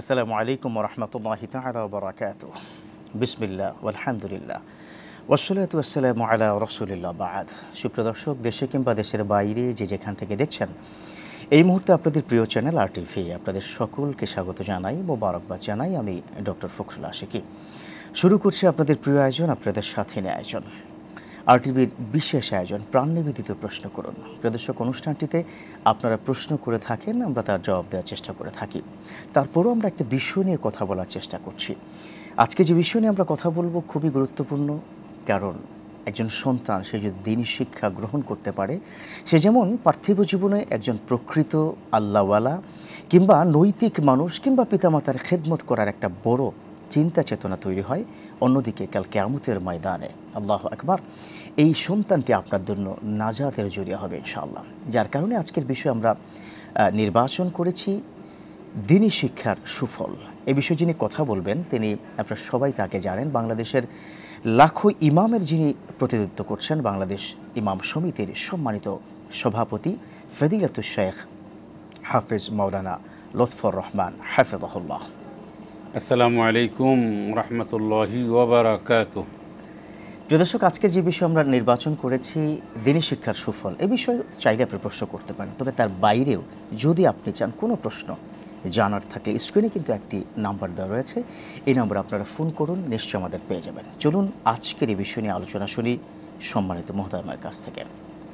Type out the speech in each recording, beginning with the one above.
আসসালামু আলাইকুম ওরহমতুল্লাহি তাআলা ওয়া বারাকাতুহু। বিসমিল্লাহ ওয়ালহামদুলিল্লাহ ওয়াসসালাতু ওয়াসসালামু আলা রাসূলিল্লাহ বা'দ। সুপ্রিয় দর্শক, দেশে কিংবা দেশের বাইরে যে যেখান থেকে দেখছেন, এই মুহূর্তে আপনাদের প্রিয় চ্যানেল RTV আপনাদের সকলকে স্বাগত জানাই, মোবারকবাদ জানাই। আমি ডক্টর ফখরুল আশিকি শুরু করছি আপনাদের প্রিয় আয়োজন, আপনাদের সাথে নিয়ে আয়োজন, RTVর বিশেষ আয়োজন প্রাণ নিবেদিত প্রশ্ন করুন। প্রিয় দর্শক, অনুষ্ঠানটিতে আপনারা প্রশ্ন করে থাকেন, আমরা তার জবাব দেওয়ার চেষ্টা করে থাকি। তারপরও আমরা একটা বিষয় নিয়ে কথা বলার চেষ্টা করছি। আজকে যে বিষয় নিয়ে আমরা কথা বলবো খুবই গুরুত্বপূর্ণ, কারণ একজন সন্তান সে যদি দ্বীনি শিক্ষা গ্রহণ করতে পারে, সে যেমন পার্থিব জীবনে একজন প্রকৃত আল্লাহওয়ালা কিংবা নৈতিক মানুষ কিংবা পিতামাতার খেদমত করার একটা বড় চিন্তা চেতনা তৈরি হয়, অন্যদিকে কাল কিয়ামতের ময়দানে আল্লাহু আকবার এই সন্তানটি আপনার জন্য নাজাতের জরিয়া হবে ইনশাআল্লাহ। যার কারণে আজকের বিষয় আমরা নির্বাচন করেছি দ্বীনি শিক্ষার সুফল। এই বিষয়ে যিনি কথা বলবেন তিনি আপনারা সবাই তাকে জানেন, বাংলাদেশের লাখো ইমামের যিনি প্রতিনিধিত্ব করছেন, বাংলাদেশ ইমাম সমিতির সম্মানিত সভাপতি ফজিলাতুশ শেখ হাফেজ মাওলানা লুৎফর রহমান হাফিজাহুল্লাহ। আসসালামু আলাইকুম রহমতুল্লাহি ওয়া বারাকাতুহু। প্রিয় দর্শক, আজকের যে বিষয় আমরা নির্বাচন করেছি দ্বীনি শিক্ষার সুফল, এই বিষয়ে চাইলে আপনি প্রশ্ন করতে পারেন, তবে তার বাইরেও যদি আপনি চান কোনো প্রশ্ন জানার থাকলে স্ক্রিনে কিন্তু একটি নাম্বার দেওয়া রয়েছে, এই নাম্বারে আপনারা ফোন করুন, নিশ্চয়ই আমাদের পেয়ে যাবেন। চলুন আজকের এই বিষয় নিয়ে আলোচনা শুনি সম্মানিত মহোদয়ের কাছ থেকে।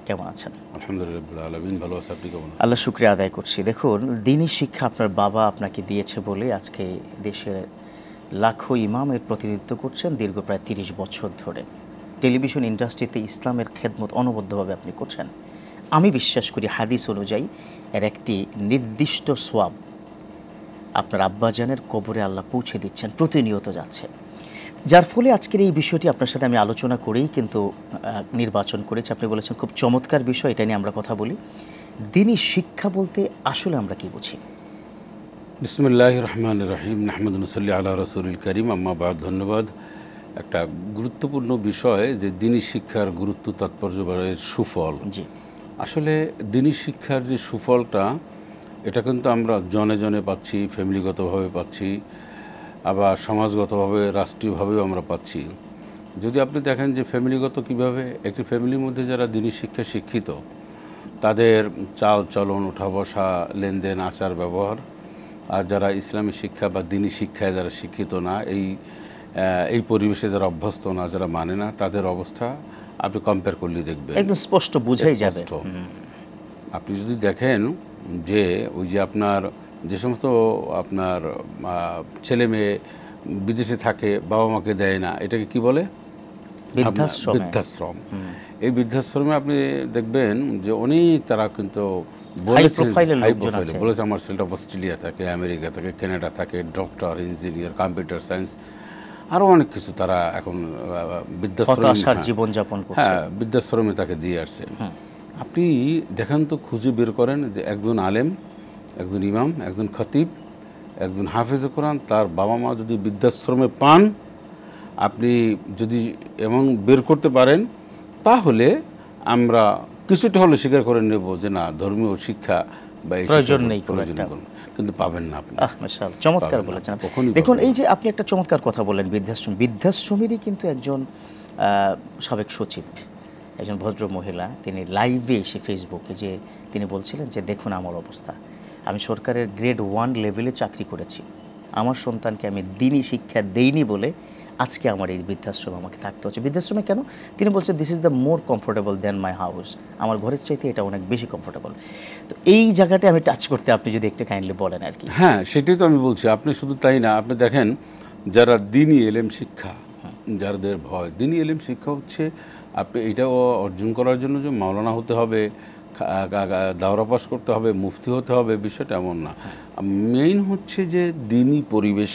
কেমন আছেন? আলহামদুলিল্লাহ আলামিন, ভালো আছি। আপনি কেমন আছেন? আল্লাহ শুকরিয়া আদায় করছি। দেখুন, দ্বীনি শিক্ষা আপনার বাবা আপনাকে দিয়েছে বলে আজকে দেশের লাখো ইমামের প্রতিনিধিত্ব করছেন দীর্ঘ প্রায় 30 বছর ধরে। টেলিভিশন ইন্ডাস্ট্রিতে ইসলামের খেদমত অনবদ্যভাবে আপনি করছেন। আমি বিশ্বাস করি হাদিস অনুযায়ী এর একটি নির্দিষ্ট সোয়াব আপনার আব্বাজানের কবরে আল্লাহ পৌঁছে দিচ্ছেন, প্রতিনিয়ত যাচ্ছে। যার ফলে আজকের এই বিষয়টি আপনার সাথে আমি আলোচনা করেই কিন্তু নির্বাচন করেছি। আপনি বলেছেন খুব চমৎকার বিষয়, এটা নিয়ে আমরা কথা বলি। দ্বীনি শিক্ষা বলতে আসলে আমরা কি বুঝি? বিসমিল্লাহির রহমানির রহিম, নাহমাদুহু সাল্লি আলা রাসূলিল কারীম, আম্মা বাদ। ধন্যবাদ। একটা গুরুত্বপূর্ণ বিষয় যে দ্বীনি শিক্ষার গুরুত্ব, তাৎপর্য বা এর সুফল। জি, আসলে দ্বীনি শিক্ষার যে সুফলটা, এটা কিন্তু আমরা জনে জনে পাচ্ছি, ফ্যামিলিগতভাবে পাচ্ছি, আবার সমাজগতভাবে রাষ্ট্রীয়ভাবেও আমরা পাচ্ছি। যদি আপনি দেখেন যে ফ্যামিলিগত কিভাবে, একটি ফ্যামিলির মধ্যে যারা দ্বীনি শিক্ষা শিক্ষিত, তাদের চাল চলন, ওঠা বসা, লেনদেন, আচার ব্যবহার, আর যারা ইসলামী শিক্ষা বা দ্বীনি শিক্ষায় যারা শিক্ষিত না, এই পরিবেশে যারা অভ্যস্ত না, যারা মানে না, তাদের অবস্থা আপনি কম্পেয়ার করলে দেখবেন একদম স্পষ্ট বুঝাই যাবে। আপনি যদি দেখেন যে ওই যে আপনার যে সমস্ত আপনার ছেলে মেয়ে বিদেশে থাকে, বাবা মাকে দেয় না, এটাকে কি বলে? বৃদ্ধাশ্রম। এই বৃদ্ধাশ্রমে আপনি দেখবেন যে অনেক তারা কিন্তু বলেছে আমার ছেলেটা অস্ট্রেলিয়া থাকে, আমেরিকা থাকে, কানাডা থাকে, ডক্টর, ইঞ্জিনিয়ার, কম্পিউটার সায়েন্স, আরও অনেক কিছু তারা এখন বৃদ্ধাশ্রমে তাকে দিয়ে আসছে। আপনি দেখেন তো, খুঁজে বের করেন যে একজন আলেম, একজন ইমাম, একজন খতিব, একজন হাফেজ কোরআন, তার বাবা মা যদি বৃদ্ধাশ্রমে পান, আপনি যদি এমন বের করতে পারেন, তাহলে আমরা কিছুটা হলে স্বীকার করে নেব যে না, ধর্মীয় শিক্ষা বা প্রয়োজন নেই, কিন্তু পাবেন না আপনি। মাশাআল্লাহ, চমৎকার বলেছেন। দেখুন, এই যে আপনি একটা চমৎকার কথা বললেন, বৃদ্ধাশ্রমেরই কিন্তু একজন সাবেক সচিব, একজন ভদ্র মহিলা, তিনি লাইভে এসে ফেসবুকে যে তিনি বলছিলেন যে দেখুন আমার অবস্থা, আমি সরকারের গ্রেড 1 লেভেলে চাকরি করেছি, আমার সন্তানকে আমি দ্বীনি শিক্ষা দেইনি বলে আজকে আমার এই বৃদ্ধাশ্রমে আমাকে থাকতে হচ্ছে। বৃদ্ধাশ্রমে কেন? তিনি বলছেন this is the more comfortable than my house, আমার ঘরের চাইতে এটা অনেক বেশি কমফোর্টেবল। তো এই জায়গাটা আমি টাচ করতে আপনি যদি একটু কাইন্ডলি বলেন আর কি। হ্যাঁ, সেটাই তো আমি বলছি। আপনি শুধু তাই না, আপনি দেখেন যারা দ্বীনি এলেম শিক্ষা, যাদের ভয়, দ্বীনি এলেম শিক্ষা হচ্ছে আপনি এটাও অর্জন করার জন্য যে মাওলানা হতে হবে, দাওরা পাস করতে হবে, মুফতি হতে হবে, বিষয়টা এমন না। মেইন হচ্ছে যে দ্বীনি পরিবেশ,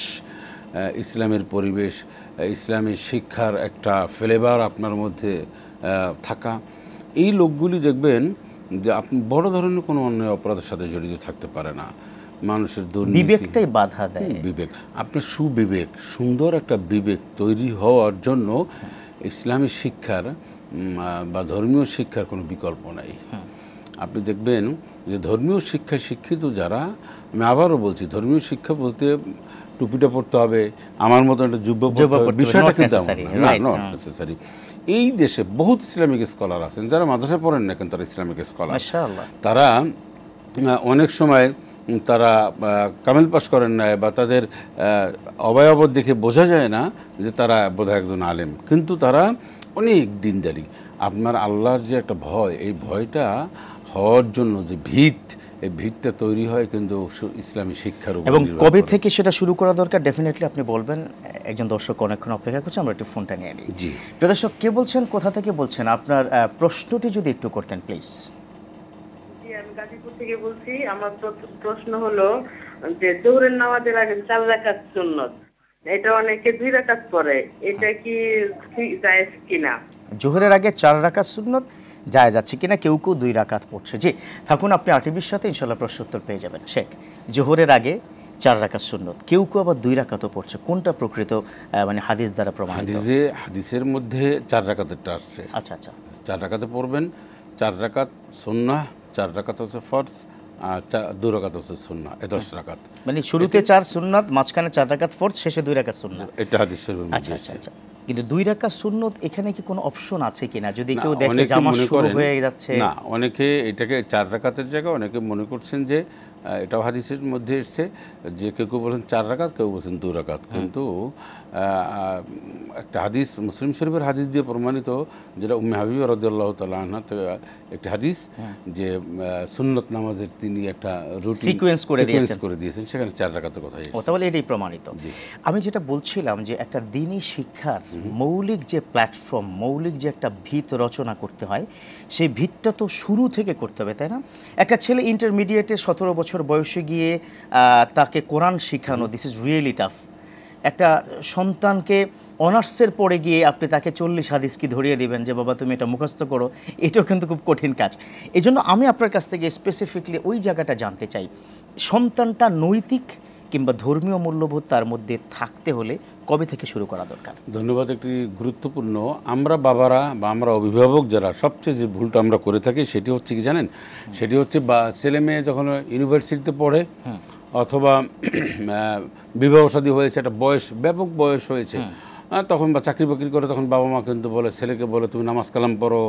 ইসলামের পরিবেশ, ইসলামী শিক্ষার একটা ফ্লেভার আপনার মধ্যে থাকা। এই লোকগুলি দেখবেন যে আপনি বড় ধরনের কোনো অন্যায় অপরাধের সাথে জড়িত থাকতে পারে না। মানুষের বিবেকটাই বাধা দেয়। বিবেক, আপনার সুবিবেক, সুন্দর একটা বিবেক তৈরি হওয়ার জন্য ইসলামী শিক্ষার বা ধর্মীয় শিক্ষার কোনো বিকল্প নাই। আপনি দেখবেন যে ধর্মীয় শিক্ষায় শিক্ষিত যারা আমি আবারও বলছি, ধর্মীয় শিক্ষা বলতে টুপিটা পড়তে হবে, আমার মতো একটা জুব্বা পড়তে হবে, বিষয়টা কিন্তু নট নেসেসারি। এই দেশে বহুত ইসলামিক স্কলার আছেন যারা মাদ্রাসায় পড়েন না, কিন্তু তারা ইসলামিক স্কলার। তারা অনেক সময় তারা কামেল পাস করেন না, বা তাদের অবয়ব দেখে বোঝা যায় না যে তারা বোধহয় একজন আলেম, কিন্তু তারা অনেক দিনদারি। আপনার আল্লাহর যে একটা ভয়, এই ভয়টা হওয়ার জন্য যে ভিত, এই ভিতটা তৈরি হয় কিন্তু ইসলামী শিক্ষার উপর। এবং কবে থেকে সেটা শুরু করা দরকার ডেফিনেটলি আপনি বলবেন। একজন দর্শক অনেকক্ষণ অপেক্ষা করছে, আমরা একটু ফোনটা নিয়ে নিই। জি প্রিয় দর্শক, কে বলছেন, কোথা থেকে বলছেন, আপনার প্রশ্নটি যদি একটু করতেন প্লিজ। জি, আমি গাজীপুর থেকে বলছি। আমার প্রশ্ন হলো যে জোহরের নামাজের আগে 4 রাকাত সুন্নত, এটা অনেকে 2 রাকাত পড়ে, এটা কি জায়েজ কিনা? জোহরের আগে 4 রাকাত সুন্নত জায়েজ আছে কিনা, কেউ কেউ 2 রাকাত পড়ছে। জি, থাকুন, আপনি আরটিভির সাথে ইনশাআল্লাহ প্রশ্ন উত্তর পেয়ে যাবেন। শেখ, জোহরের আগে 4 রাকাত সুন্নত, কেউ কেউ আবার 2 রাকাতও পড়ছে, কোনটা প্রকৃত মানে হাদিস দ্বারা প্রমাণিত? হাদিসের মধ্যে 4 রাকাতেরটা আসছে। আচ্ছা আচ্ছা, 4 রাকাতে পড়বেন। 4 রাকাত সুন্নাহ, 4 রাকাত হচ্ছে ফরজ, আর 2 রাকাত হচ্ছে সুন্নাহ, 10 রাকাত। মানে শুরুতে 4 সুন্নাত, মাঝখানে 4 রাকাত ফরজ, শেষে 2 রাকাত সুন্নাত। এটা হাদিস শরীফের মধ্যে আচ্ছা আচ্ছা আছে। আচ্ছা, কিন্তু 2 রাকাত সুন্নত এখানে কি কোনো অপশন আছে কিনা, যদি কেউ দেখে জামা শুরু হয়ে যাচ্ছে? না, অনেকে এটাকে 4 রাকাতের জায়গায় অনেকে মনে করছেন যে এটাও হাদিসের মধ্যে এসছে যে কেউ কেউ বলেন 4 রাকাত, কেউ বলছেন 2 রাকাত। কিন্তু একটা হাদিস মুসলিম শরীফের হাদিস দিয়ে প্রমাণিত, যেটা উম্মে হাবিবা রাদিয়াল্লাহু তাআলা আনহা একটা হাদিস, যে সুন্নত নামাজের তিনি একটা রুটিন সিকোয়েন্স করে দিয়েছেন, সেখানে 4 রাকাতের কথা এসেছে। তাহলে এটাই প্রমাণিত। আমি যেটা বলছিলাম যে একটা দ্বীনি শিক্ষার মৌলিক যে প্ল্যাটফর্ম, মৌলিক যে একটা ভিত রচনা করতে হয়, সেই ভিতটা তো শুরু থেকে করতে হবে, তাই না? একটা ছেলে ইন্টারমিডিয়েটে 17 বছর বয়সে গিয়ে তাকে কোরআন শিখানো, দিস ইজ রিয়েলি টাফ। একটা সন্তানকে অনার্সের পরে গিয়ে আপনি তাকে 40 হাদিস কি ধরিয়ে দিবেন যে বাবা তুমি এটা মুখস্থ করো, এটাও কিন্তু খুব কঠিন কাজ। এই জন্য আমি আপনার কাছ থেকে স্পেসিফিকলি ওই জায়গাটা জানতে চাই, সন্তানটা নৈতিক কিংবা ধর্মীয় মূল্যবোধ তার মধ্যে থাকতে হলে কবে থেকে শুরু করা দরকার? ধন্যবাদ। একটি গুরুত্বপূর্ণ, আমরা বাবারা বা আমরা অভিভাবক যারা সবচেয়ে যে ভুলটা আমরা করে থাকি সেটি হচ্ছে কি জানেন, সেটি হচ্ছে বা ছেলে মেয়ে যখন ইউনিভার্সিটিতে পড়ে অথবা বিবাহ শাদী হয়েছে, একটা বয়স, ব্যাপক বয়স হয়েছে, তখন বা চাকরি বাকরি করে, তখন বাবা মা কিন্তু বলে, ছেলেকে বলে তুমি নামাজ কালাম পড়ো,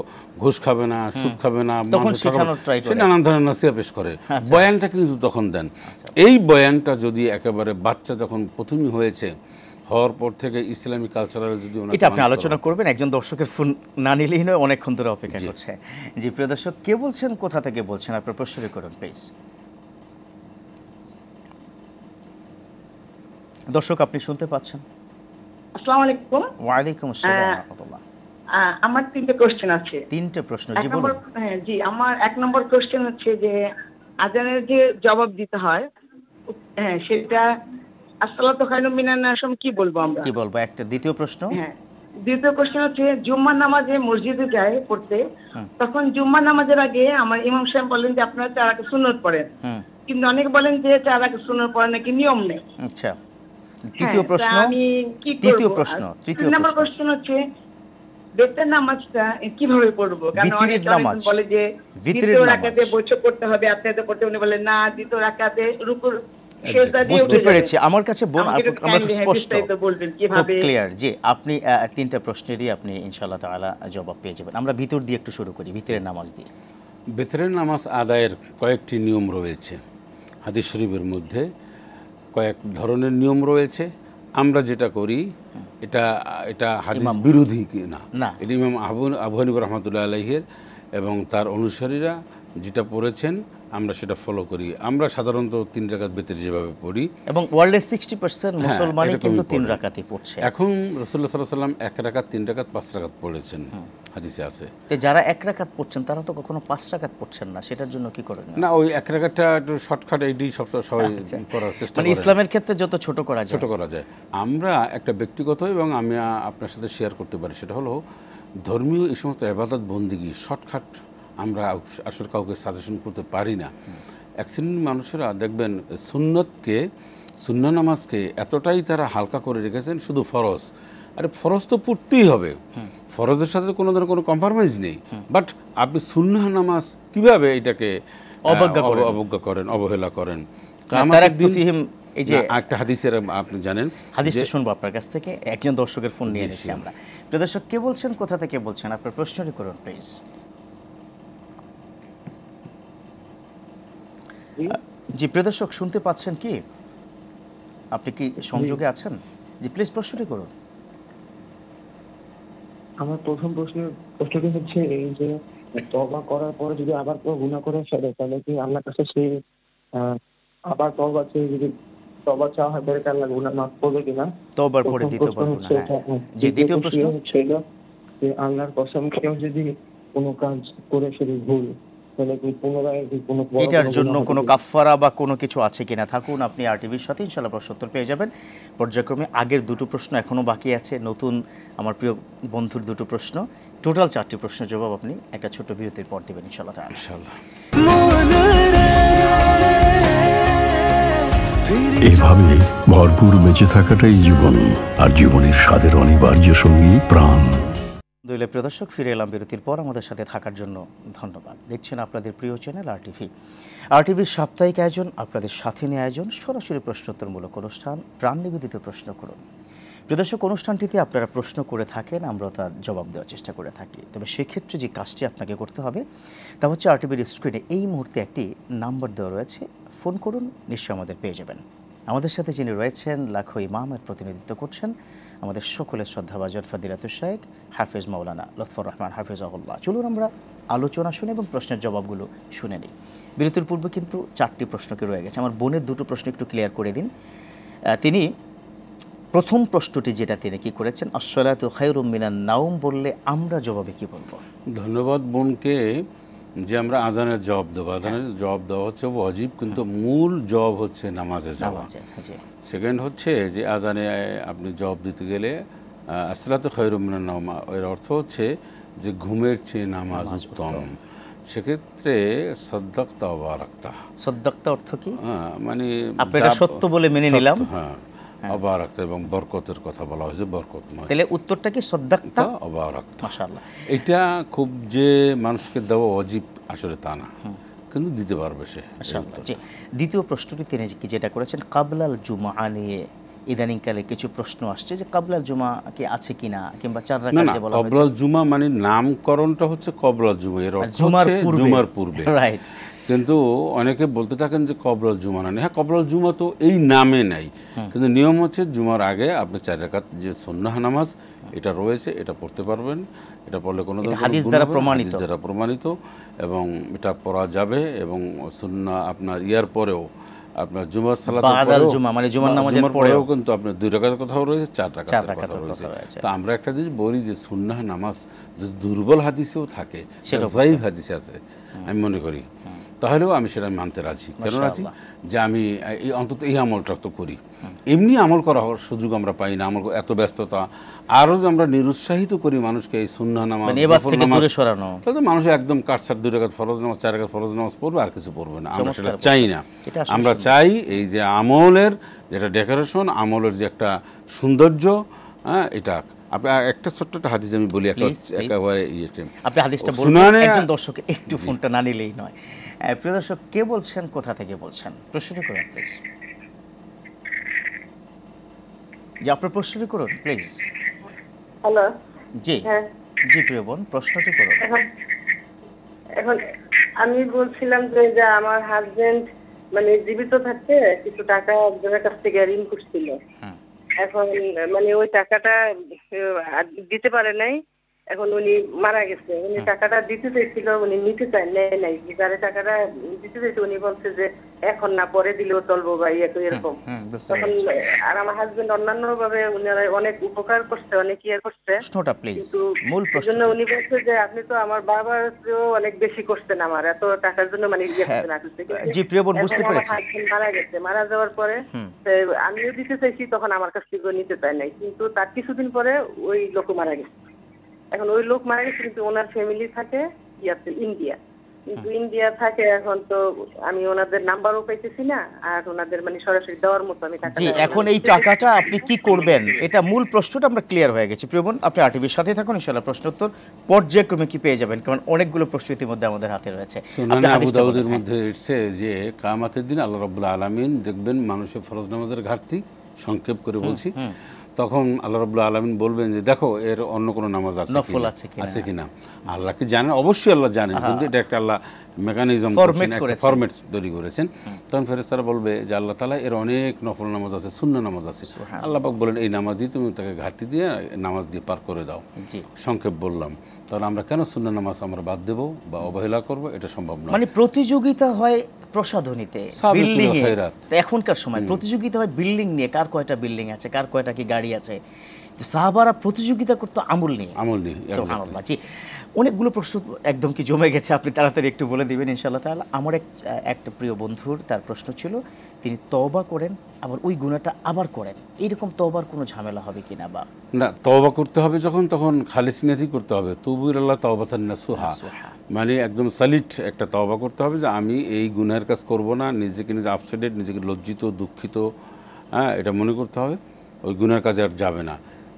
ঘুষ খাবে না, সুদ খাবে না, সে নানান ধরনের নসিহত পেশ করে। বয়ানটা কিন্তু তখন দেন। এই বয়ানটা যদি একেবারে বাচ্চা যখন প্রথমই হয়েছে, হওয়ার পর থেকে ইসলামিক কালচারাল যদি এটা আপনি আলোচনা করবেন, একজন দর্শকের ফোন না নিলেই নয়, অনেকক্ষণ ধরে অপেক্ষা করছে। জি, প্রিয় দর্শক, কে বলছেন, কোথা থেকে বলছেন, আপনার প্রশ্নটি করুন প্লিজ। দর্শক, আপনি শুনতে পাচ্ছেন? আসসালামু আলাইকুম। ওয়ালাইকুম আসসালাম ওয়া রাহমাতুল্লাহ। আমার 3টে কোশ্চেন আছে। 3টে প্রশ্ন, জি বলুন। হ্যাঁ জি, আমার 1 নম্বর কোশ্চেন হচ্ছে যে আজানের যে জবাব দিতে হয়, হ্যাঁ সেটা আসসালাতু খায়রুম মিনান নাওম কি বলবো আমরা? কি বলবো একটা। দ্বিতীয় প্রশ্ন, হ্যাঁ দ্বিতীয় কোশ্চেন হচ্ছে জুম্মার নামাজে মসজিদে যায় পড়তে, তখন জুম্মার নামাজের আগে আমার ইমাম সাহেব বলেন যে আপনারা 4 রাকাত সুন্নত পড়েন, কিন্তু অনেক বলেন যে 4 রাকাত সুন্নত পড়া নাকি নিয়ম নেই। আচ্ছা, তৃতীয় প্রশ্ন, আমি কি করব? তৃতীয় প্রশ্ন, তৃতীয় নম্বর কোশ্চেন হচ্ছে বেতের নামাজটা কিভাবে পড়বো? কারণ অনেক বলে যে দ্বিতীয় রাকাতে বৈঠক করতে হবে, আপনাদের পড়তে, উনি বলেন না দ্বিতীয় রাকাতে রুকুর সেজদা দিয়ে বুঝতে পেরেছি। আমার কাছে বোন, আমরা খুব স্পষ্ট বলবেন কিভাবে ক্লিয়ার। জি, আপনি 3টা প্রশ্নেরই আপনি ইনশাআল্লাহ তাআলা জবাব পেয়ে যাবেন। আমরা ভিতর দিয়ে একটু শুরু করি, ভিতরের নামাজ দিয়ে। ভিতরের নামাজ আদায়ের কয়েকটি নিয়ম রয়েছে হাদিস শরীফের মধ্যে, কয়েক ধরনের নিয়ম রয়েছে। আমরা যেটা করি এটা হাদিস বিরোধী না, এটা ইমাম আবু হানিফা রাহমাতুল্লাহ আলাইহির এবং তার অনুসারীরা যেটা পড়েছেন আমরা সেটা ফলো করি। আমরা সাধারণত 3 রাকাত বেতের যেভাবে পড়ি, এবং ওয়ার্ল্ডের 60% মুসলমানই কিন্তু 3 রাকাতই পড়ছে। এখন রাসূলুল্লাহ সাল্লাল্লাহু আলাইহি ওয়াসাল্লাম 1 রাকাত, 3 রাকাত, 5 রাকাত পড়েছেন, হাদিসে আছে। তো যারা 1 রাকাত পড়ছেন তারা তো কখনো 5 রাকাত পড়ছেন না, সেটার জন্য কি করেন? না, ওই 1 রাকাতটা একটু শর্টকাট, এইটাই সবাই করার চেষ্টা করে, ইসলামের ক্ষেত্রে যত ছোট করা যায়। আমরা একটা ব্যক্তিগত, এবং আমি আপনার সাথে শেয়ার করতে পারি, সেটা হলো ধর্মীয় এই সমস্ত ইবাদত বন্দেগী শর্টকাট আমরা আসলে কাউকে সাজেশন করতে পারি না। এক শ্রেণীর মানুষেরা দেখবেন সুন্নাহ নামাজকে এতটাই তারা হালকা করে রেখেছেন, শুধু ফরজ। আরে ফরজ তো পড়তেই হবে, ফরজের সাথে কোনো ধরনের কোনো কম্প্রোমাইজ নেই, বাট আপনি সুন্নাহ নামাজ কিভাবে এটাকে অবজ্ঞা করেন, অবহেলা করেন। কিয়ামতের দিন ফিহিম, এই যে একটা হাদিসের আপনি জানেন, হাদিসটা শুনবো আপনার কাছ থেকে। একজন দর্শকের ফোন নিয়ে নিচ্ছি আমরা। প্রিয় দর্শক, কে বলছেন, কোথা থেকে বলছেন, আপনার প্রশ্নটি করুন প্লিজ। জি প্রিয় দর্শক, শুনতে পাচ্ছেন কি? আপনি কি সংযোগে আছেন? জি প্লিজ প্রশ্নটি করুন। আমার প্রথম প্রশ্নটি হচ্ছে এই যে তওবা করার পরে যদি আবার কেউ গুনাহ করে ফেলে, তাহলে কি আল্লাহর কাছে সে আবার তওবা চেয়ে যদি তওবা চাওয়া হয় তাহলে আল্লাহ গুনাহ মাফ করবে কিনা? তওবার পরে দ্বিতীয়বার গুনাহ। জি, দ্বিতীয় প্রশ্ন হচ্ছে যে আল্লাহর কসম কেউ যদি কোনো কাজ করে ফেলে ভুল, তাহলে কি পুনরায় কোনো এটার জন্য কোনো কাফফারা বা কোনো কিছু আছে কিনা? থাকুন আপনি আরটিভির সাথে, ইনশাআল্লাহ প্রশ্ন উত্তর পেয়ে যাবেন পর্যায়ক্রমে। আগের দুটো প্রশ্ন এখনো বাকি আছে, নতুন আমার প্রিয় বন্ধুর দুটো প্রশ্ন, টোটাল 4টি প্রশ্নের জবাব আপনি একটা ছোট বিরতির পর দেবেন ইনশাআল্লাহ। ইনশাআল্লাহ। এভাবে ভরপুর বেঁচে থাকাটাই জীবন, আর জীবনের স্বাদের অনিবার্য সঙ্গী প্রাণ। দুইলে প্রিয় দর্শক, ফিরে এলাম বিরতির পর। আমাদের সাথে থাকার জন্য ধন্যবাদ। দেখছেন আপনাদের প্রিয় চ্যানেল আরটিভি। আরটিভির সাপ্তাহিক আয়োজন, আপনাদের সাথে নিয়ে আয়োজন, সরাসরি প্রশ্নোত্তরমূলক অনুষ্ঠান প্রাণ নিবেদিত প্রশ্ন করুন। প্রিয় দর্শক, অনুষ্ঠানটিতে আপনারা প্রশ্ন করে থাকেন, আমরা তার জবাব দেওয়ার চেষ্টা করে থাকি। তবে সেক্ষেত্রে যে কাজটি আপনাকে করতে হবে তা হচ্ছে, আরটিভির স্ক্রিনে এই মুহূর্তে একটি নাম্বার দেওয়া রয়েছে, ফোন করুন, নিশ্চয়ই আমাদের পেয়ে যাবেন। আমাদের সাথে যিনি রয়েছেন, লাখো ইমামের প্রতিনিধিত্ব করছেন আমাদের সকলের শ্রদ্ধাভাজন ফাদিলাতুল শাইখ হাফেজ মাওলানা লুৎফর রহমান হাফেজাহুল্লাহ। চলুন আমরা আলোচনা শুনে এবং প্রশ্নের জবাবগুলো শুনে নিই। বিরতির পূর্বে কিন্তু 4টি প্রশ্নকে রয়ে গেছে। আমার বোনের দুটো প্রশ্ন একটু ক্লিয়ার করে দিন। তিনি প্রথম প্রশ্নটি যেটা তিনি কি করেছেন, আসসালাতু খায়রুম মিনান নাওম বললে আমরা জবাবে কি বলবো? ধন্যবাদ বোনকে যে আমরা আজানের জবাব দেবো। আজানের জবাব দেওয়া হচ্ছে ওয়াজিব, কিন্তু মূল জবাব হচ্ছে নামাজে যাওয়া। সেকেন্ড হচ্ছে যে আজানে আপনি জবাব দিতে গেলে আসসালাতু খায়রুম মিনান নাওম, এর অর্থ হচ্ছে যে ঘুমের চেয়ে নামাজ উত্তম। সেক্ষেত্রে সদ্দাক্তা ওয়া বারাকতা। সদ্দাক্তা অর্থ কি? মানে আপনারা সত্য বলে মেনে নিলাম, হ্যাঁ, অবারাকতা এবং বরকতের কথা বলা হয়েছে, বরকতময়। তাহলে উত্তরটা কি সদ্দাক্তা অবারাকতা? মাশাআল্লাহ। এটা খুব যে মানুষকে দেওয়া ওয়াজিব আসলে তা না, কিন্তু দিতে পারবে সে। দ্বিতীয় প্রশ্নটি তিনি যেটা করেছেন, কাবলাল জুমা নিয়ে ইদানিংকালে কিছু প্রশ্ন আসছে যে কাবলাল জুমা কি আছে কিনা, কিংবা 4 রাকাত যে বলা হয়েছে। কাবলাল জুমা মানে নামকরণটা হচ্ছে কাবলাল জুমা, এর অর্থ হচ্ছে জুমার পূর্বে, রাইট। কিন্তু অনেকে বলতে থাকেন যে কবলাল জুমা না। হ্যাঁ, কবলাল জুমা তো এই নামে নাই, কিন্তু নিয়ম হচ্ছে জুমার আগে আপনি 4 রাকাত যে সুন্নাহ নামাজ এটা রয়েছে, এটা পড়তে পারবেন। এটা পড়লে কোনো হাদিস দ্বারা প্রমাণিত, এবং এটা পড়া যাবে। এবং সুন্নাহ আপনার ইয়ার পরেও, আপনার জুমার সালাতের জুমা মানে জুমার নামাজের পরেও কিন্তু আপনার 2 রাকাতের কথাও রয়েছে, 4 রাকাতের কথাও রয়েছে। তো আমরা একটা জিনিস বলি যে সুন্নাহ নামাজ যদি দুর্বল হাদিসেও থাকে, যায়িফ হাদিসে আছে, আমি মনে করি, তাহলেও আমি সেটা মানতে রাজি। কেন রাজি? যে আমি অন্তত এই আমলটা তো করি। এমনি আমল করার সুযোগ আমরা পাই না, আমার এত ব্যস্ততা। আরও আমরা নিরুৎসাহিত করি মানুষকে এই সুন্নাহ নামাজ তাহলে মানুষ একদম কাটছাট 2 রাকাত ফরজ নামাজ, 4 রাকাত ফরজ নামাজ পড়বে, আর কিছু পড়বে না। আমরা সেটা চাই না। আমরা চাই এই যে আমলের যেটা ডেকোরেশন, আমলের যে একটা সৌন্দর্য, হ্যাঁ, এটা। আপনি একটা ছোট্ট একটা হাদিস আমি বলি, একেবারে আপনি হাদিসটা বলুন, একজন দর্শক একটু ফোনটা না নিলেই নয়। প্রিয় দর্শক, কে বলছেন, কোথা থেকে বলছেন, প্রশ্নটি করুন প্লিজ। জি, আপনার প্রশ্নটি করুন প্লিজ। হ্যালো। জি জি প্রিয় বোন, প্রশ্নটি করুন। এখন আমি বলছিলাম যে আমার হাজবেন্ড মানে জীবিত থাকতে কিছু টাকা একজনের কাছ থেকে ঋণ করছিল। এখন মানে ওই টাকাটা দিতে পারে নাই। এখন উনি মারা গেছে, উনি টাকাটা দিতে চাইছিল, উনি নিতে চায় নেয় নাই। যারা টাকাটা দিতে চাইছে উনি বলছে যে এখন না, পরে দিলেও চলবো বা এরকম। তখন আর আমার হাজবেন্ড অন্যান্য ভাবে উনারা অনেক উপকার করছে, অনেক ইয়ে করছে, কিন্তু উনি বলছে যে আপনি তো আমার বাবার অনেক বেশি করছেন, আমার এত টাকার জন্য মানে ইয়ে করছে না। জি প্রিয় বোন, বুঝতে পেরেছি। হাজবেন্ড মারা গেছে, মারা যাওয়ার পরে আমিও দিতে চাইছি, তখন আমার কাছ থেকে নিতে চায় নাই। কিন্তু তার কিছুদিন পরে ওই লোক মারা গেছে। এখন ওই লোক মারা গেছে, কিন্তু ওনার ফ্যামিলি থাকে ইন্ডিয়া। কিন্তু ইন্ডিয়া থাকে, এখন তো আমি ওনাদের নাম্বারও পাইতেছি না, আর ওনাদের মানে সরাসরি দেওয়ার মতো আমি টাকা জি, এখন এই টাকাটা আপনি কি করবেন, এটা মূল প্রশ্নটা আমরা ক্লিয়ার হয়ে গেছি। প্রিয় বোন, আপনি আরটিভির সাথে থাকুন, ইনশাআল্লাহ প্রশ্ন উত্তর পর্যায়ক্রমে কি পেয়ে যাবেন, কারণ অনেকগুলো প্রশ্ন ইতিমধ্যে আমাদের হাতে রয়েছে। সুনানে আবু দাউদের মধ্যে এসেছে যে কিয়ামতের দিন আল্লাহ রাব্বুল আলামিন দেখবেন মানুষের ফরজ নামাজের ঘাটতি, সংক্ষেপ করে বলছি, তখন আল্লাহ রাব্বুল আলামিন বলবেন যে দেখো এর অন্য কোনো নামাজ আছে কিনা। আল্লাহ কি জানেন? অবশ্যই আল্লাহ জানেন, কিন্তু এটা একটা আল্লাহ মেকানিজম ফরম্যাট তৈরি করেছেন। তখন ফেরেশতারা বলবে যে আল্লাহ তাআলা এর অনেক নফল নামাজ আছে, সুন্নাহ নামাজ আছে। আল্লাহ পাক বলেন এই নামাজ দিয়ে তুমি তাকে ঘাটতি দিয়ে নামাজ দিয়ে পার করে দাও। সংক্ষেপ বললাম, তাহলে আমরা কেন সুন্নাহ নামাজ আমরা বাদ দেব বা অবহেলা করব? এটা সম্ভব নয়। মানে প্রতিযোগিতা হয় প্রসাধনীতে, বিল্ডিং এ। এখনকার সময় প্রতিযোগিতা হয় বিল্ডিং নিয়ে, কার কয়টা বিল্ডিং আছে, কার কয়টা কি গাড়ি আছে। তো সাহাবারা প্রতিযোগিতা করতো আমল নিয়ে। সুবহানাল্লাহ। জি, অনেকগুলো প্রশ্ন একদম কি জমে গেছে, আপনি তাড়াতাড়ি একটু বলে দিবেন ইনশাআল্লাহ তাআলা। আমার একটা প্রিয় বন্ধুর তার প্রশ্ন ছিল, তিনি তওবা করেন আবার ওই গুনাহটা আবার করেন, এইরকম তওবার কোনো ঝামেলা হবে কিনা? বা না, তওবা করতে হবে তখন খালিস নিয়তি করতে হবে। তুবু ইলাল্লাহ তাওবাতান নাসুহা, মানে একদম সলিড একটা তওবা করতে হবে যে আমি এই গুনাহের কাজ করব না, নিজেকে নিজে আপসেটেড, নিজেকে লজ্জিত দুঃখিত, হ্যাঁ, এটা মনে করতে হবে, ওই গুনাহের কাজে আর যাবে না।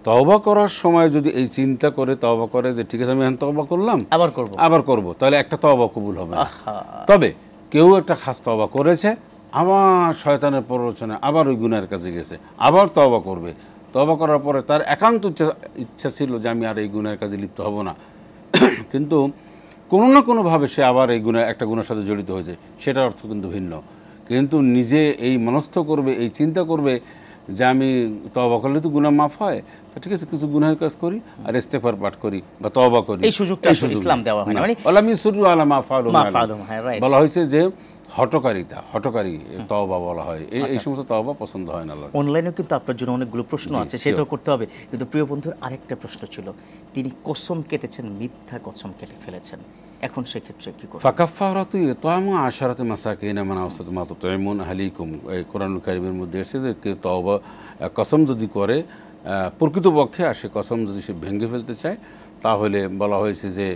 তওবা করার সময় যদি এই চিন্তা করে তওবা করে যে ঠিক আছে আমি এখন তওবা করলাম, আবার করব, তাহলে একটা তওবা কবুল হবে না। তবে কেউ একটা খাস তওবা করেছে, আমার শয়তানের প্ররোচনে আবার ওই গুনাহের কাছে গেছে, আবার তওবা করবে, তওবা করার পরে তার একান্ত ইচ্ছা ছিল যে আমি আর এই গুনাহের কাজে লিপ্ত হব না, কিন্তু কোনো না কোনোভাবে সে আবার এই একটা গুনার সাথে জড়িত হয়েছে, সেটার অর্থ কিন্তু ভিন্ন। কিন্তু নিজে এই মনস্থ করবে, এই চিন্তা করবে যে আমি তওবা করলে তো গুনাহ মাফ হয়, তো ঠিক আছে কিছু গুনাহের কাজ করি আর ইস্তেগফার পাঠ করি বা তওবা করি, এই সুযোগটা ইসলাম দেওয়া হয় না। মানে আলামি সুরু আলা মা ফালু বলা হয়েছে যে হটকারী তওবা বলা হয়। এই সমস্ত তওবা পছন্দ হয় না আল্লাহর। অনলাইনেও কিন্তু আপনার জন্য অনেকগুলো প্রশ্ন আছে, সেটাও করতে হবে। কিন্তু প্রিয় বন্ধুর আরেকটা প্রশ্ন ছিল, তিনি কসম কেটেছেন, মিথ্যা কসম কেটে ফেলেছেন, এখন সেক্ষেত্রে কি করবেন? ফাকাফফারাতু ইতআমু আশারাতি মাসাকিন মান আওসাতু মা তুতঈমুন আহলিকুম, এই কোরআনুল কারীমের মধ্যে এসেছে যে কেউ তওবা কসম যদি করে প্রকৃতপক্ষে, আর সে কসম যদি সে ভেঙে ফেলতে চায়, তাহলে বলা হয়েছে যে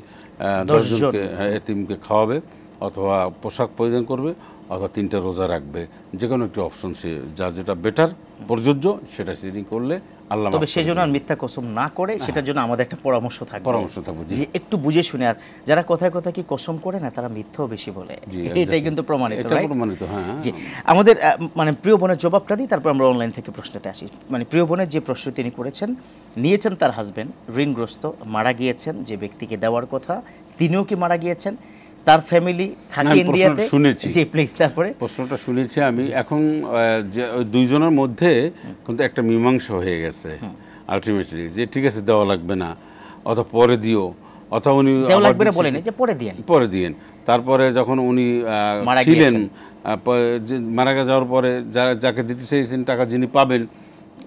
10 জনকে এতিমকে খাওয়াবে, অথবা পোশাক পরিধান করবে, অথবা 3টা রোজা রাখবে, যে কোনো একটি অপশন সে যার যেটা বেটার প্রযোজ্য সেটা সেদিন করলে আল্লাহ। তবে সেজন্য আর মিথ্যা কসম না করে সেটার জন্য আমাদের একটা পরামর্শ থাকবে, যে একটু বুঝে শুনে। আর যারা কথায় কথায় কি কসম করে না, তারা মিথ্যাও বেশি বলে, এটাই কিন্তু প্রমাণিত। জি, আমাদের মানে প্রিয় বোনের জবাবটা দিই, তারপর আমরা অনলাইন থেকে প্রশ্নতে আসি। মানে প্রিয় বোনের যে প্রশ্ন তিনি করেছেন, নিয়েছেন তার হাজবেন্ড ঋণগ্রস্ত, মারা গিয়েছেন, যে ব্যক্তিকে দেওয়ার কথা তিনিও কি মারা গিয়েছেন, তার ফ্যামিলি থাকে ইন্ডিয়াতে। শুনেছি, জি প্লিজ, তারপরে প্রশ্নটা শুনেছি আমি। এখন যে ওই দুইজনের মধ্যে কিন্তু একটা মীমাংসা হয়ে গেছে আলটিমেটলি, যে ঠিক আছে দেওয়া লাগবে না, অথবা পরে দিও, অথবা উনি দেওয়া লাগবে না বলেন, যে পরে দিয়েন। তারপরে যখন উনি ছিলেন, মারা যাওয়ার পরে যাকে দিতে চাইছেন টাকা যিনি পাবেন,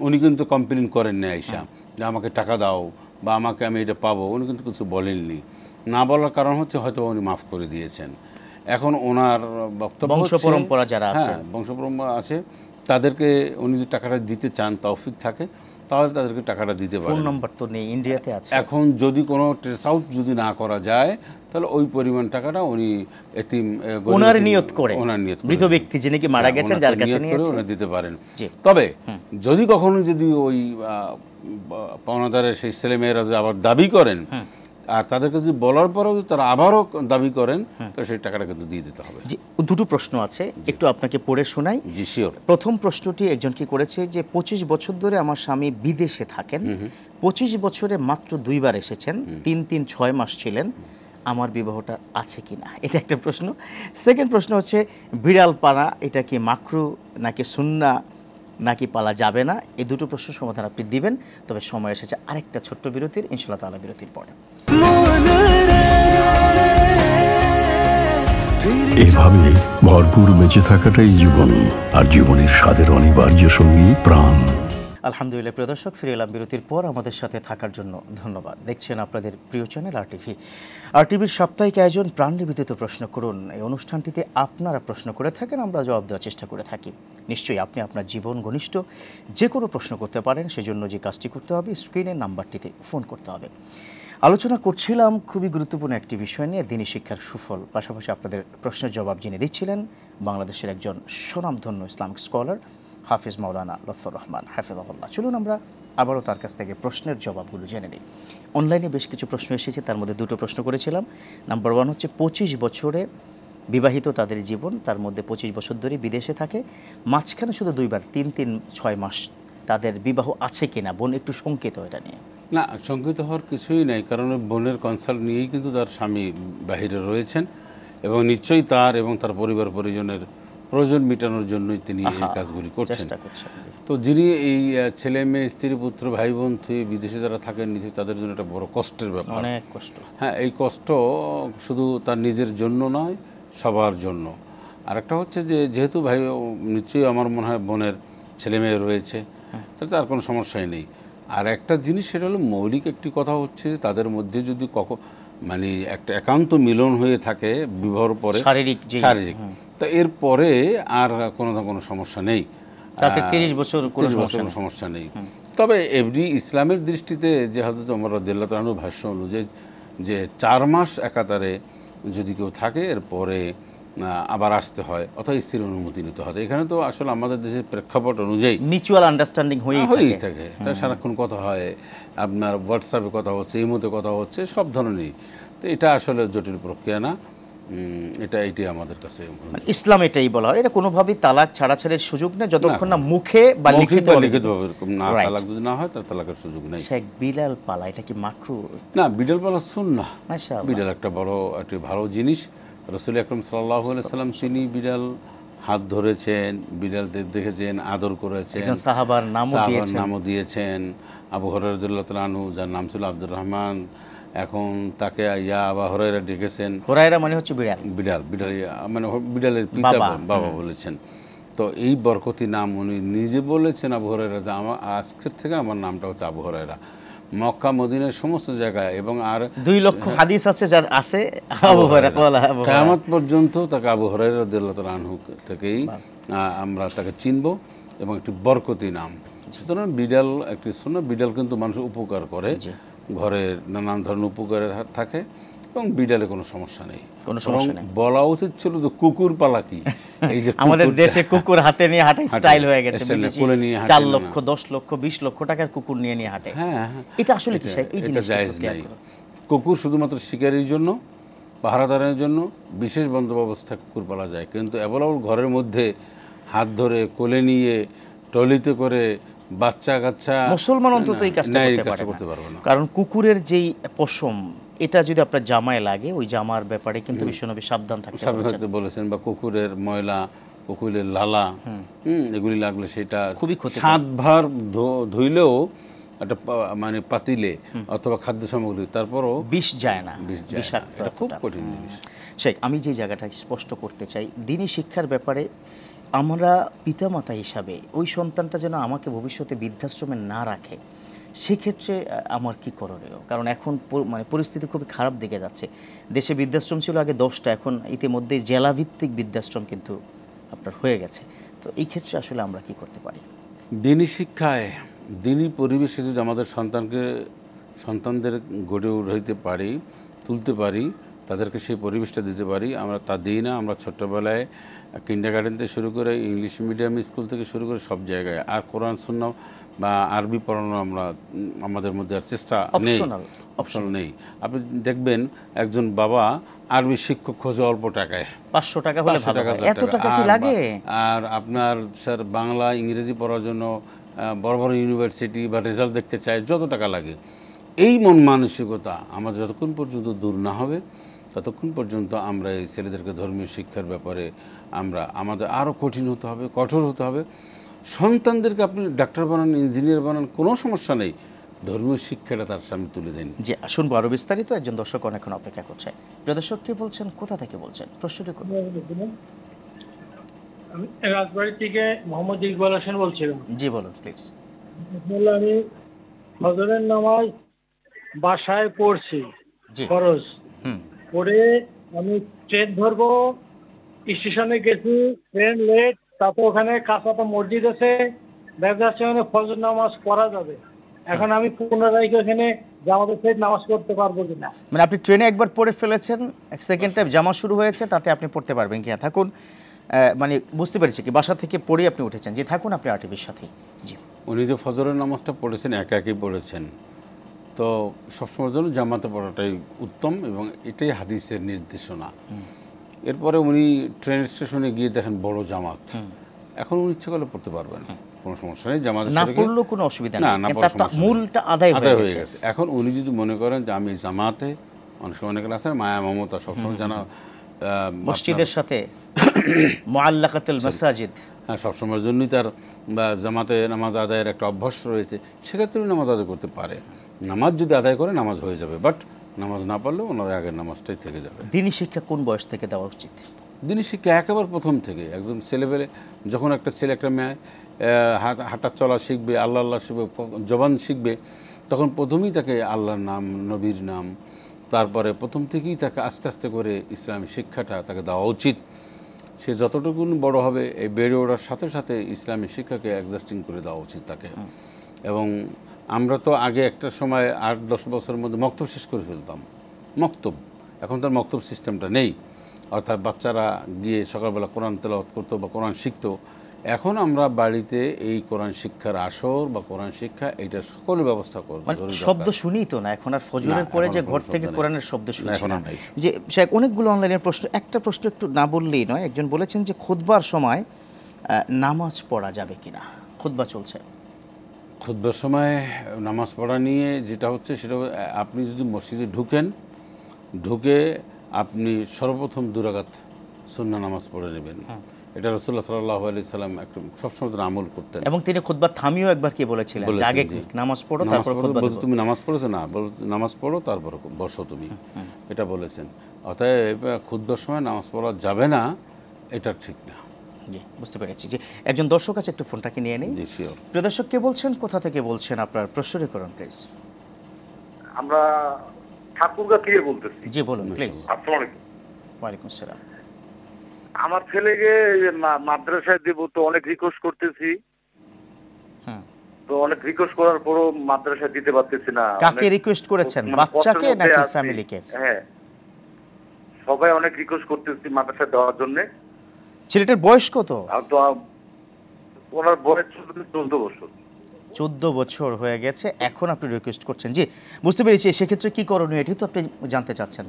উনি কিন্তু কমপ্লেন করেন না আইসা যে আমাকে টাকা দাও বা আমাকে আমি এটা পাবো, উনি কিন্তু কিছু বলেননি। না বলার কারণ হচ্ছে হয়তো উনি মাফ করে দিয়েছেন। এখন ওনার বক্তব্য বংশ পরম্পরা যারা আছে, বংশ পরম্পরা আছে, তাদেরকে উনি যদি টাকাটা দিতে চান, তৌফিক থাকে, তাহলে তাদেরকে টাকাটা দিতে পারেন। ফোন নাম্বার তো নেই, ইন্ডিয়াতে আছে। এখন যদি কোনো ট্রেস আউট যদি না করা যায়, তাহলে ওই পরিমাণ টাকাটা উনি এতিম ওনার নিয়ত করে, মৃত ব্যক্তি যিনি কি মারা গেছেন, যার কাছে নিয়েছে, উনি দিতে পারেন। তবে যদি কখনো যদি ওই পাওনাদারের সেই ছেলেমেয়েরা আবার দাবি করেন, আর তাদেরকে যদি বলার পরেও তারা আবারও দাবি করেন, তো সেই টাকাটা কিন্তু দিয়ে দিতে হবে। জি, দুটো প্রশ্ন আছে, একটু আপনাকে পড়ে শোনাই। জি শিওর। প্রথম প্রশ্নটি একজন কি করেছে, যে 25 বছর ধরে আমার স্বামী বিদেশে থাকেন, 25 বছরে মাত্র 2 বার এসেছেন, 3-6 মাস ছিলেন, আমার বিবাহটা আছে কিনা, এটা একটা প্রশ্ন। সেকেন্ড প্রশ্ন হচ্ছে, বিড়াল পালা এটা কি মাকরু নাকি সুন্নাহ নাকি পালা যাবে না? এই দুটো প্রশ্নের সমাধান আপনি দিবেন। তবে সময় এসেছে আরেকটা ছোট্ট বিরতির, ইনশাআল্লাহ তাআলা বিরতির পরে। এভাবে ভরপুর বেঁচে থাকাটাই জীবন, আর জীবনের স্বাদের অনিবার্য সঙ্গী প্রাণ। আলহামদুলিল্লাহ, প্রিয় দর্শক, ফিরে এলাম বিরতির পর। আমাদের সাথে থাকার জন্য ধন্যবাদ। দেখছেন আপনাদের প্রিয় চ্যানেল আরটিভি। আরটিভির সাপ্তাহিক আয়োজন প্রাণ নিবেদিত প্রশ্ন করুন। এই অনুষ্ঠানটিতে আপনারা প্রশ্ন করে থাকেন, আমরা জবাব দেওয়ার চেষ্টা করে থাকি। নিশ্চয়ই আপনি আপনার জীবন ঘনিষ্ঠ যে কোনো প্রশ্ন করতে পারেন। সেজন্য যে কাজটি করতে হবে, স্ক্রিনের নাম্বারটিতে ফোন করতে হবে। আলোচনা করছিলাম খুবই গুরুত্বপূর্ণ একটি বিষয় নিয়ে, দিনী শিক্ষার সুফল। পাশাপাশি আপনাদের প্রশ্নের জবাব জেনে দিচ্ছিলেন বাংলাদেশের একজন স্বনামধন্য ইসলামিক স্কলার হাফিজ মাওলানা লুৎফর রহমান হাফিজাহুল্লাহ। চলুন আমরা আবারও তার কাছ থেকে প্রশ্নের জবাবগুলো জেনে নিই। অনলাইনে বেশ কিছু প্রশ্ন এসেছে, তার মধ্যে দুটো প্রশ্ন করেছিলাম। নাম্বার 1 হচ্ছে 25 বছরে বিবাহিত তাদের জীবন, তার মধ্যে 25 বছর ধরে বিদেশে থাকে, মাঝখানে শুধু 2বার 3-6 মাস তাদের বিবাহ আছে কিনা, বোন একটু শঙ্কিত এটা নিয়ে। না, শঙ্কিত হওয়ার কিছুই নেই, কারণ বোনের কনসাল্ট নিয়েই কিন্তু তার স্বামী বাহিরে রয়েছেন এবং নিশ্চয়ই তার এবং তার পরিবার পরিজনের প্রয়োজন মেটানোর জন্যই তিনি এই কাজগুলি করছেন। তো যিনি এই ছেলে মেয়ে স্ত্রী পুত্র ভাই বোন থুয়ে বিদেশে যারা থাকেন, নিশ্চয়ই তাদের জন্য একটা বড় কষ্টের ব্যাপার, অনেক কষ্ট। হ্যাঁ, এই কষ্ট শুধু তার নিজের জন্য নয়, সবার জন্য। আর একটা হচ্ছে যে যেহেতু ভাই নিশ্চয়ই আমার মনে হয় বোনের ছেলে মেয়ে রয়েছে, তাতে আর কোনো সমস্যাই নেই। আর একটা জিনিস সেটা হলো মৌলিক একটি কথা হচ্ছে যে তাদের মধ্যে যদি মানে একটা একান্ত মিলন হয়ে থাকে বিবাহর পরে শারীরিক, তা এরপরে আর কোনো সমস্যা নেই, তাতে 30 বছর কোনো সমস্যা নেই। তবে এমনি ইসলামের দৃষ্টিতে যে হযরত ওমর রাদিয়াল্লাহু তাআলা ভাষ্য অনুযায়ী যে 4 মাস একাতারে যদি কেউ থাকে এরপরে আবার আসতে হয় অথবা স্ত্রীর অনুমতি নিতে হয়। এখানে তো আসলে আমাদের দেশের প্রেক্ষাপট অনুযায়ী মিউচুয়াল আন্ডারস্ট্যান্ডিং হয়েই থাকে, তার সারাক্ষণ কথা হয়, আপনার হোয়াটসঅ্যাপে কথা হচ্ছে, ইমোতে কথা হচ্ছে, সব ধরনেরই। তো এটা আসলে জটিল প্রক্রিয়া না, এটি আমাদের কাছে ইসলাম এটাই বলা হয়, এটা কোনোভাবেই তালাক ছাড়াছাড়ির সুযোগ নেই যতক্ষণ না মুখে বা লিখিতভাবে না, তালাক যদি না হয় তার তালাকের সুযোগ নেই। শেখ বিলাল পালা এটা কি মাকরু? না, বিড়াল পালা সুন্নাহ। বিড়াল একটা একটি ভালো জিনিস। রাসূল আকরাম সাল্লাল্লাহু আলাইহি সাল্লাম তিনি বিড়াল হাত ধরেছেন, বিড়াল দেখেছেন, আদর করেছেন, সাহাবার নামও দিয়েছেন। আবু হুরায়রা রাদিয়াল্লাহু তাআলা আনহু, যার নাম ছিল আব্দুর রহমান, এখন তাকে ইয়া আবা হুরায়রা ডেকেছেন। হুরায়রা মানে হচ্ছে বিড়াল মানে বিড়ালের পিতা, বাবা বলেছেন। তো এই বরকতি নাম উনি নিজে বলেছেন আবু হুরায়রা, আমার আজকের থেকে আমার নামটা হচ্ছে আবু হুরায়রা। মক্কা মদিনার সমস্ত জায়গায় এবং আর 2 লক্ষ হাদিস আছে যার আছে আবু হুরায়রা, কিয়ামত পর্যন্ত তাকে আবু হুরায়রা রাদিয়াল্লাহু তাআলা আনহু থেকেই আমরা তাকে চিনব এবং একটি বরকতি নাম। সুতরাং বিড়াল একটি সুন্নাহ। বিড়াল কিন্তু মানুষ উপকার করে, ঘরের নানান ধরনের উপকারে থাকে এবং বিড়ালে কোনো সমস্যা নেই। বলা উচিত ছিল যে কুকুর পালা কি, এই যে আমাদের দেশে কুকুর হাতে নিয়ে হাঁটাই স্টাইল হয়ে গেছে, 4 লক্ষ 10 লক্ষ 20 লক্ষ টাকার কুকুর নিয়ে হাঁটে। হ্যাঁ, এটা আসলে কি এই জিনিসটা জায়েজ নাই। কুকুর শুধুমাত্র শিকারির জন্য, পাহারাদারের জন্য বিশেষ বন্দোবস্ত কুকুর পালা যায়, কিন্তু অ্যাভেলেবল ঘরের মধ্যে হাত ধরে কোলে নিয়ে ট্রলিতে করে বাচ্চা কাচ্চা মুসলমান অন্তত এই কাজটা করতে পারবে না। কারণ কুকুরের যেই পশম, এটা যদি আপনার জামায় লাগে, ওই জামার ব্যাপারে কিন্তু বিশ্বনবী সাবধান থাকতে বলেছেন। বা কুকুরের ময়লা, কুকুরের লালা, এগুলি লাগলে সেটা খুবই ক্ষতি। 7 বার ধুইলেও একটা মানে পাতিলে অথবা খাদ্য সামগ্রী, তারপরও বিষ যায় না, এটা খুব কঠিন জিনিস। শেখ, আমি যে জায়গাটা স্পষ্ট করতে চাই, দ্বীনি শিক্ষার ব্যাপারে আমরা পিতামাতা হিসাবে ওই সন্তানটা যেন আমাকে ভবিষ্যতে বৃদ্ধাশ্রমে না রাখে, সেক্ষেত্রে আমার কি করণীয়? কারণ এখন মানে পরিস্থিতি খুবই খারাপ দিকে যাচ্ছে। দেশে বৃদ্ধাশ্রম ছিল আগে 10টা, এখন ইতিমধ্যে জেলাভিত্তিক বৃদ্ধাশ্রম কিন্তু আপনার হয়ে গেছে। তো এই ক্ষেত্রে আসলে আমরা কি করতে পারি? দ্বীনি শিক্ষায়, দ্বীনি পরিবেশে যদি আমাদের সন্তানদের গড়ে উঠাইতে পারি, তুলতে পারি, তাদেরকে সেই পরিবেশটা দিতে পারি। আমরা তা দিই না। আমরা ছোট্টবেলায় কিন্ডারগার্টেন থেকে শুরু করে ইংলিশ মিডিয়াম স্কুল থেকে শুরু করে সব জায়গায় আর কোরআন সুন্নাহ বা আরবি পড়ানো আমাদের মধ্যে আর চেষ্টা নেই, অপশন নেই। আপনি দেখবেন একজন বাবা আরবি শিক্ষক খোঁজে অল্প টাকায়, 500 টাকা হলে ভালো হয়। এত টাকা কি লাগে? আর আপনার স্যার বাংলা ইংরেজি পড়ার জন্য বড় বড় ইউনিভার্সিটি বা রেজাল্ট দেখতে চায়, যত টাকা লাগে। এই মন মানসিকতা আমাদের যতক্ষণ পর্যন্ত দূর না হবে, ততক্ষণ পর্যন্ত আমরা এই ছেলেদেরকে ধর্মীয় শিক্ষার ব্যাপারে আমাদের আরও কঠিন হতে হবে, কঠোর হতে হবে। সন্তানদেরকে আপনি ডাক্তার বানান, ইঞ্জিনিয়ার বানান, কোনো সমস্যা নেই, ধর্মীয় শিক্ষাটা তার সামনে তুলে দেন। যে শুনবো আরো বিস্তারিত, একজন দর্শক অনেকক্ষণ অপেক্ষা করছে। প্রিয় দর্শক, কে বলছেন, কোথা থেকে বলছেন, প্রশ্নটি করুন। আমি রাজবাড়ি থেকে মোহাম্মদ ইকবাল হোসেন বলছিলাম। জি বলুন প্লিজ। আমি ফজরের নামাজ বাসায় পড়ছি, ফরজ পড়ে আমি ট্রেন ধরবো, স্টেশনে গেছি, ট্রেন লেট, তারপর ওখানে কাছে একটা মসজিদ আছে, দেখা যাচ্ছে মানে ফজর নামাজ পড়া যাবে, এখন আমি পুনরায় এখানে জামাতের সাথে নামাজ পড়তে পারবো কিনা? মানে আপনি ট্রেনে একবার পড়ে ফেলেছেন, এক সেকেন্ড টাইম জামা শুরু হয়েছে, তাতে আপনি পড়তে পারবেন কিনা? থাকুন, মানে বুঝতে পেরেছি কি বাসা থেকে পড়ে আপনি উঠেছেন। যে থাকুন আপনি আরটিভির সাথেই। জি, উনি যে ফজরের নামাজটা পড়েছেন একা একই পড়েছেন, তো সবসময়ের জন্য জামাতে পড়াটাই উত্তম এবং এটাই হাদিসের নির্দেশনা। এরপরে উনি ট্রেন স্টেশনে গিয়ে দেখেন বড় জামাত, এখন উনি ইচ্ছে করলে পড়তে পারবেন, কোনো সমস্যা নেই, জামাতের না সাথে পড়লেও কোনো অসুবিধা নেই, না তার তো মূলটা আদায় হয়ে গেছে। এখন উনি যদি মনে করেন যে আমি জামাতে, অনেক সময় অনেকে আছে মায়া মমতা সবসময় জানা মসজিদের সাথে মুআল্লাকাতুল মাসাজিদ, হ্যাঁ, সবসময়ের জন্যই তার জামাতে নামাজ আদায়ের একটা অভ্যাস রয়েছে, সেক্ষেত্রে নামাজ আদায় করতে পারে। নামাজ যদি আদায় করে নামাজ হয়ে যাবে, বাট নামাজ না পারলেও ওনার আগের নামাজটাই থেকে যাবে। দ্বীনি শিক্ষা কোন বয়স থেকে দেওয়া উচিত? দ্বীনি শিক্ষা একেবারে প্রথম থেকে, একদম ছেলেবেলে যখন একটা ছেলে একটা মেয়ে হাঁটা চলা শিখবে, আল্লাহ আল্লাহ শিখবে, জবান শিখবে, তখন প্রথমেই তাকে আল্লাহর নাম, নবীর নাম, তারপরে প্রথম থেকেই তাকে আস্তে আস্তে করে ইসলামী শিক্ষাটা তাকে দেওয়া উচিত। সে যতটুকু বড় হবে এই বেড়ে ওঠার সাথে সাথে ইসলামী শিক্ষাকে অ্যাডজাস্টিং করে দেওয়া উচিত তাকে। এবং আমরা তো আগে একটা সময় 8-10 বছরের মধ্যে মক্তব শেষ করে ফেলতাম, মক্তব। এখন তার মক্তব সিস্টেমটা নেই, অর্থাৎ বাচ্চারা গিয়ে সকালবেলা কোরআন তেলাওয়াত করতো বা কোরআন শিখতো। এখন আমরা বাড়িতে এই কোরআন শিক্ষার আসর বা কোরআন শিক্ষা এইটা সকল ব্যবস্থা করব। শব্দ শুনি তো না এখন আর, ফজরের পরে যে ঘর থেকে কোরআনের শব্দ শুনি না। যে শেখ, অনেকগুলো অনলাইনের প্রশ্ন, একটা প্রশ্ন একটু না বললেই নয়। একজন বলেছেন যে খুতবার সময় নামাজ পড়া যাবে কিনা? খুতবা চলছে, খুতবার সময় নামাজ পড়া নিয়ে যেটা হচ্ছে সেটা, আপনি যদি মসজিদে ঢুকে আপনি সর্বপ্রথম 2 রাকাত সুন্নাহ নামাজ পড়ে নেবেন। এটা রাসূলুল্লাহ সাল্লাল্লাহু আলাইহি সাল্লাম সবসময় আমল করতেন। এবং তিনি খুতবা থামিয়েও একবার কি বলেছিলেন যে আগে নামাজ পড়ো তারপর খুতবা দেবো। তুমি নামাজ পড়েছো না, নামাজ পড়ো তারপর বসো তুমি, এটা বলেছেন। অতএব খুতবার সময় নামাজ পড়া যাবে না, এটা ঠিক না। জি, বুঝতে পেরেছি। যে একজন দর্শক আছে, একটু ফোনটাকে নিয়ে নেই। জি, শিওর। প্রিয় দর্শক, কে বলছেন, কোথা থেকে বলছেন, আপনার প্রশ্নটি করুন প্লিজ। আমরা ঠাকুরগা থেকে বলতেছি। জি বলুন প্লিজ। আসসালামু আলাইকুম। ওয়ালাইকুম আসসালাম। আমার ছেলেকে মাদ্রাসায় দেব, তো অনেক রিকোয়েস্ট করতেছি, তো অনেক রিকোয়েস্ট করার পরও মাদ্রাসায় দিতে পারতেছি না। কাকে রিকোয়েস্ট করেছেন, বাচ্চাকে নাকি ফ্যামিলিকে? হ্যাঁ, সবাই অনেক রিকোয়েস্ট করতেছি মাদ্রাসায় দেওয়ার জন্য। ছেলেটার বয়স কত? তো ওনার বয়স 14 বছর। 14 বছর হয়ে গেছে, এখন আপনি রিকোয়েস্ট করছেন। জি, বুঝতে পেরেছি। সেক্ষেত্রে কি করণীয় এটি তো আপনি জানতে চাচ্ছেন,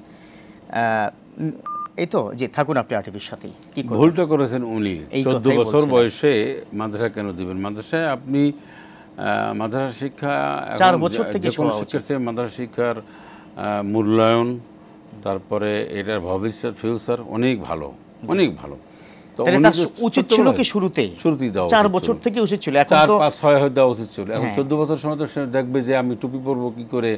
এই তো। জি, থাকুন আপনি আরটিভির সাথেই। কি ভুলটা করেছেন উনি, 14 বছর বয়সে মাদ্রাসা কেন দিবেন? মাদ্রাসায় আপনি মাদ্রাসা শিক্ষা 4 বছর থেকে শিক্ষাছে, মাদ্রাসা শিক্ষার মূল্যায়ন, তারপরে এটার ভবিষ্যৎ ফিউচার অনেক ভালো, অনেক ভালো। উচিত ছিল কি শুরুতেই দেওয়া, 4 বছর থেকে উচিত ছিল, এখন 4-5-6 হয়ে দেওয়া উচিত ছিল। এখন 14 বছর সময় তো সে দেখবে যে আমি টুপি পরবো কি করে,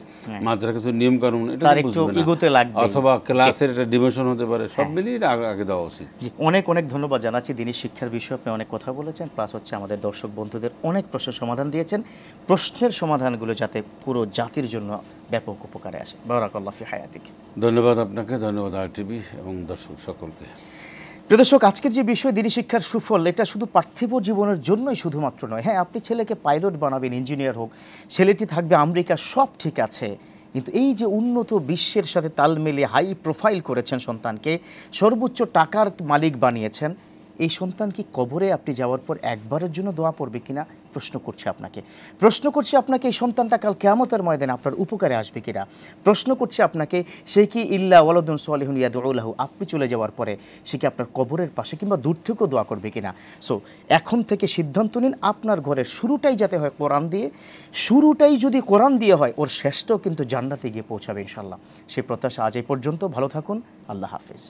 মাদ্রাসার কিছু নিয়ম কানুন এটা বুঝবে না, অথবা ক্লাসের একটা ডিভিশন হতে পারে, সব মিলিয়ে আগে দেওয়া উচিত। অনেক অনেক ধন্যবাদ জানাচ্ছি। দ্বীনি শিক্ষার বিষয়ে আপনি অনেক কথা বলেছেন, প্লাস হচ্ছে আমাদের দর্শক বন্ধুদের অনেক প্রশ্নের সমাধান দিয়েছেন। প্রশ্নের সমাধানগুলো যাতে পুরো জাতির জন্য ব্যাপক উপকারে আসে। বারাকাল্লাহু ফি হায়াতিক। ধন্যবাদ আপনাকে, ধন্যবাদ আরটিভি এবং দর্শক সকলকে। প্রিয় দর্শক, আজকের যে বিষয় দ্বীনি শিক্ষার সুফল, এটা শুধু পার্থিব জীবনের জন্যই শুধুমাত্র নয়। হ্যাঁ, আপনি ছেলেকে পাইলট বানাবেন, ইঞ্জিনিয়ার হোক, ছেলেটি থাকবে আমেরিকা, সব ঠিক আছে, কিন্তু এই যে উন্নত বিশ্বের সাথে তাল মিলিয়ে হাই প্রোফাইল করেছেন, সন্তানকে সর্বোচ্চ টাকার মালিক বানিয়েছেন, এই সন্তান কি কবরে আপনি যাওয়ার পর একবারের জন্য দোয়া পড়বে কিনা প্রশ্ন করছে আপনাকে। এই সন্তানটা কাল কিয়ামতের ময়দানে আপনার উপকারে আসবে কিনা প্রশ্ন করছে আপনাকে। সে কি ইল্লা ওয়ালাদুন সালিহুন ইয়াদউ লাহু, আপনি চলে যাওয়ার পরে সে কি আপনার কবরের পাশে কিংবা দূর থেকেও দোয়া করবে কিনা? সো এখন থেকে সিদ্ধান্ত নিন, আপনার ঘরের শুরুটাই যাতে হয় কোরআন দিয়ে। শুরুটাই যদি কোরআন দিয়ে হয়, ওর শেষটাও কিন্তু জান্নাতে গিয়ে পৌঁছাবে ইনশাআল্লাহ। সেই প্রত্যাশা আজ এই পর্যন্ত। ভালো থাকুন, আল্লাহ হাফেজ।